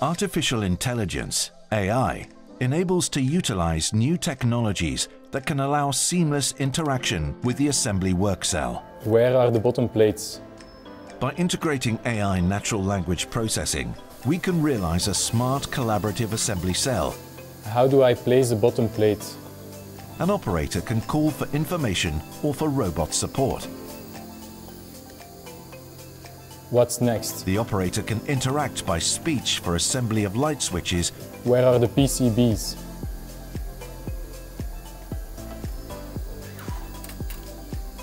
Artificial intelligence, AI, enables to utilize new technologies that can allow seamless interaction with the assembly work cell. Where are the bottom plates? By integrating AI natural language processing, we can realize a smart collaborative assembly cell. How do I place the bottom plates? An operator can call for information or for robot support. What's next? The operator can interact by speech for assembly of light switches. Where are the PCBs?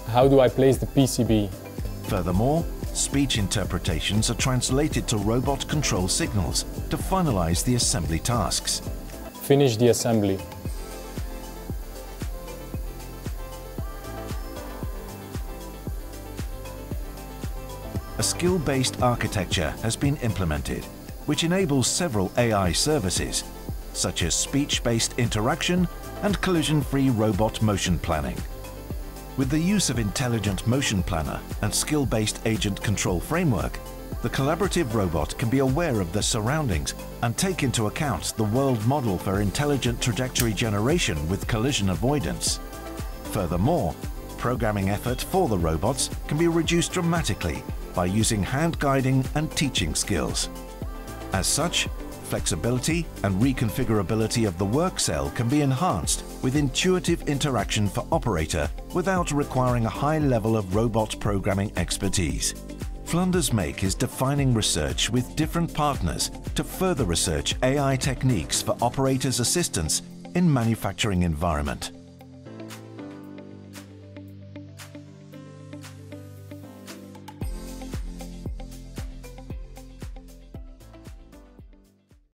How do I place the PCB? Furthermore, speech interpretations are translated to robot control signals to finalize the assembly tasks. Finish the assembly. A skill-based architecture has been implemented, which enables several AI services, such as speech-based interaction and collision-free robot motion planning. With the use of Intelligent Motion Planner and skill-based agent control framework, the collaborative robot can be aware of the surroundings and take into account the world model for intelligent trajectory generation with collision avoidance. Furthermore, programming effort for the robots can be reduced dramatically by using hand guiding and teaching skills. As such, flexibility and reconfigurability of the work cell can be enhanced with intuitive interaction for operator without requiring a high level of robot programming expertise. Flunders Make is defining research with different partners to further research AI techniques for operators' assistance in manufacturing environment.